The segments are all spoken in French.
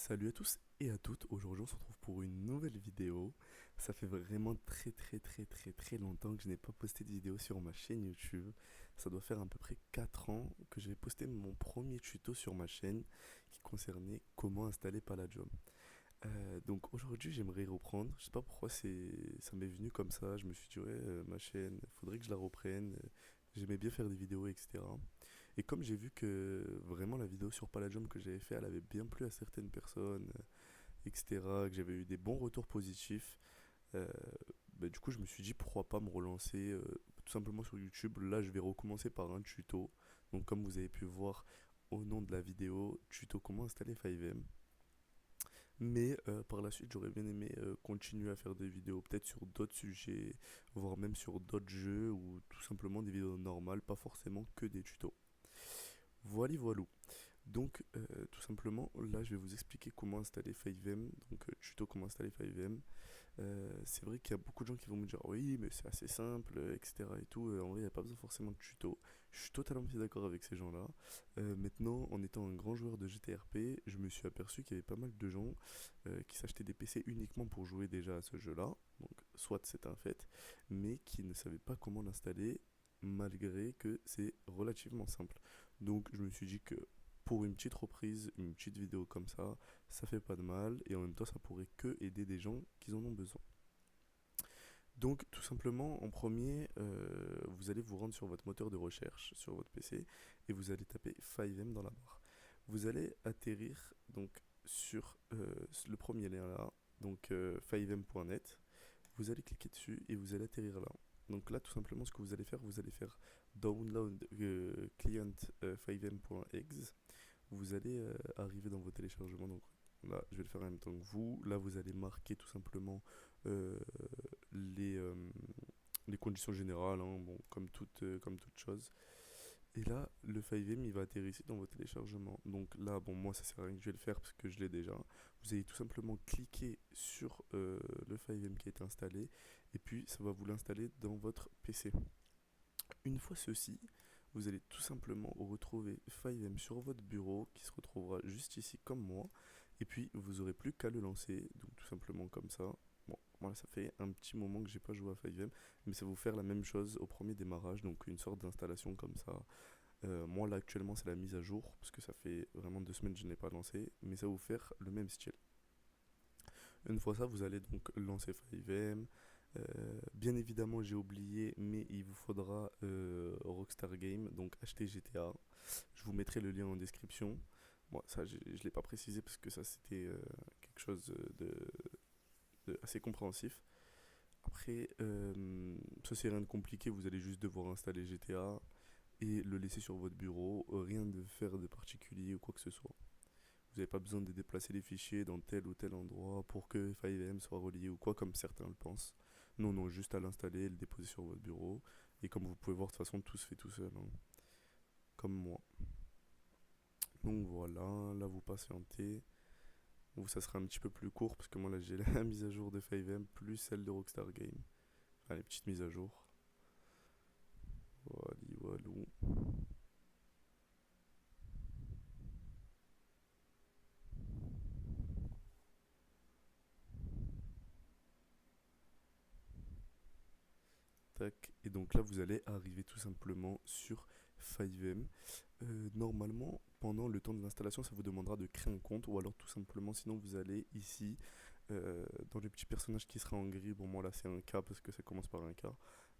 Salut à tous et à toutes, aujourd'hui on se retrouve pour une nouvelle vidéo. Ça fait vraiment très longtemps que je n'ai pas posté de vidéo sur ma chaîne YouTube. Ça doit faire à peu près 4 ans que j'ai posté mon premier tuto sur ma chaîne qui concernait comment installer Palladium. Donc aujourd'hui j'aimerais reprendre, je sais pas pourquoi ça m'est venu comme ça, je me suis dit ouais ma chaîne, faudrait que je la reprenne. J'aimais bien faire des vidéos etc. Et comme j'ai vu que vraiment la vidéo sur Palladium que j'avais fait, elle avait bien plu à certaines personnes, etc., que j'avais eu des bons retours positifs, euh, bah, du coup je me suis dit pourquoi pas me relancer tout simplement sur YouTube. Là je vais recommencer par un tuto. Donc comme vous avez pu voir au nom de la vidéo, tuto comment installer 5M. Mais par la suite j'aurais bien aimé continuer à faire des vidéos peut-être sur d'autres sujets, voire même sur d'autres jeux ou tout simplement des vidéos normales, pas forcément que des tutos. Voilà. Donc, tout simplement, là, je vais vous expliquer comment installer 5M. Donc, tuto comment installer 5M. C'est vrai qu'il y a beaucoup de gens qui vont me dire oui, mais c'est assez simple, etc. et tout. En vrai, il n'y a pas besoin forcément de tuto. Je suis totalement d'accord avec ces gens-là. Maintenant, en étant un grand joueur de GTRP, je me suis aperçu qu'il y avait pas mal de gens qui s'achetaient des PC uniquement pour jouer déjà à ce jeu-là. Donc, soit c'est un fait, mais qui ne savaient pas comment l'installer malgré que c'est relativement simple. Donc, je me suis dit que pour une petite reprise, une petite vidéo comme ça fait pas de mal et en même temps ça pourrait que aider des gens qui en ont besoin. Donc tout simplement en premier, vous allez vous rendre sur votre moteur de recherche sur votre PC et vous allez taper 5M dans la barre. Vous allez atterrir donc sur le premier lien là, donc 5m.net. Vous allez cliquer dessus et vous allez atterrir là. Donc là tout simplement ce que vous allez faire download client 5m.exe. Vous allez arriver dans vos téléchargements. Donc là, je vais le faire en même temps que vous. Là, vous allez marquer tout simplement euh, les, euh, les conditions générales, hein, bon, comme toute chose. Et là, le 5M, il va atterrir ici dans vos téléchargements. Donc là, bon, moi, ça sert à rien que je vais le faire parce que je l'ai déjà. Vous allez tout simplement cliquer sur le 5M qui est installé. Et puis, ça va vous l'installer dans votre PC. Une fois ceci, vous allez tout simplement retrouver 5M sur votre bureau qui se retrouvera juste ici comme moi. Et puis vous aurez plus qu'à le lancer, donc tout simplement comme ça. Bon, voilà, ça fait un petit moment que j'ai pas joué à 5M, mais ça va vous faire la même chose au premier démarrage, donc une sorte d'installation comme ça. Moi là actuellement c'est la mise à jour, parce que ça fait vraiment 2 semaines que je n'ai pas lancé, mais ça va vous faire le même style. Une fois ça, vous allez donc lancer 5M. Bien évidemment, j'ai oublié, mais il vous faudra Rockstar Game, donc acheter GTA. Je vous mettrai le lien en description. Bon, ça, je ne l'ai pas précisé parce que ça, c'était quelque chose de assez compréhensif. Après, ça, c'est rien de compliqué. Vous allez juste devoir installer GTA et le laisser sur votre bureau. Rien de faire de particulier ou quoi que ce soit. Vous n'avez pas besoin de déplacer les fichiers dans tel ou tel endroit pour que 5M soit relié ou quoi, comme certains le pensent. Non, non, juste à l'installer et le déposer sur votre bureau. Et comme vous pouvez voir, de toute façon, tout se fait tout seul, hein, comme moi. Donc voilà, là vous patientez. Vous, ça sera un petit peu plus court parce que moi là j'ai la mise à jour de 5M plus celle de Rockstar Game. Enfin, les petites mises à jour. Voilà, voilà. Tac. Et donc là, vous allez arriver tout simplement sur 5M. Normalement, pendant le temps de l'installation, ça vous demandera de créer un compte ou alors tout simplement, sinon vous allez ici dans le petit personnage qui sera en gris. Bon, moi là c'est un K parce que ça commence par un K.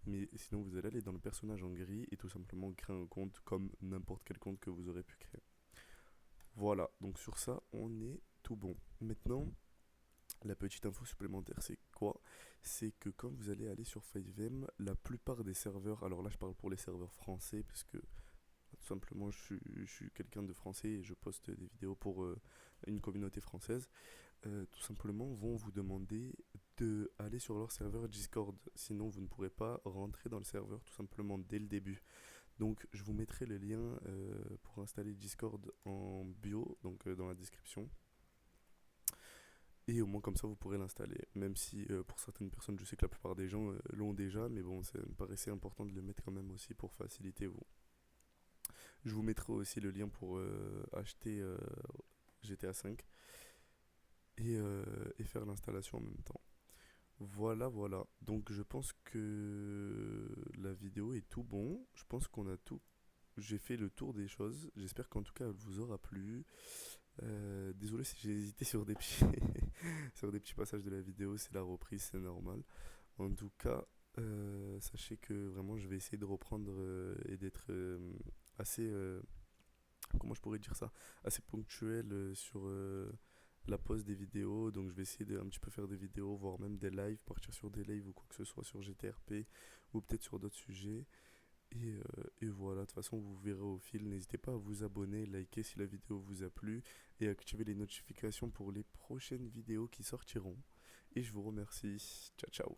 Mais sinon, vous allez aller dans le personnage en gris et tout simplement créer un compte comme n'importe quel compte que vous aurez pu créer. Voilà, donc sur ça, on est tout bon. Maintenant, la petite info supplémentaire, c'est quoi? C'est que quand vous allez aller sur 5M, la plupart des serveurs, alors là je parle pour les serveurs français, parce que tout simplement je suis quelqu'un de français et je poste des vidéos pour une communauté française, tout simplement vont vous demander de aller sur leur serveur Discord. Sinon vous ne pourrez pas rentrer dans le serveur tout simplement dès le début. Donc je vous mettrai le lien pour installer Discord en bio, donc dans la description. Et au moins comme ça vous pourrez l'installer. Même si pour certaines personnes je sais que la plupart des gens l'ont déjà, mais bon ça me paraissait important de le mettre quand même aussi pour faciliter vous. Je vous mettrai aussi le lien pour acheter GTA 5. et faire l'installation en même temps. Voilà, voilà. Donc je pense que la vidéo est tout bon. Je pense qu'on a tout. J'ai fait le tour des choses. J'espère qu'en tout cas elle vous aura plu. Désolé si j'ai hésité sur des petits sur des petits passages de la vidéo. C'est la reprise, c'est normal. En tout cas, sachez que vraiment je vais essayer de reprendre et d'être assez comment je pourrais dire ça, assez ponctuel sur la pause des vidéos. Donc je vais essayer de un petit peu faire des vidéos, voire même des lives, partir sur des lives ou quoi que ce soit sur GTRP ou peut-être sur d'autres sujets. Et voilà, de toute façon, vous verrez au fil. N'hésitez pas à vous abonner, liker si la vidéo vous a plu et activer les notifications pour les prochaines vidéos qui sortiront. Et je vous remercie. Ciao, ciao.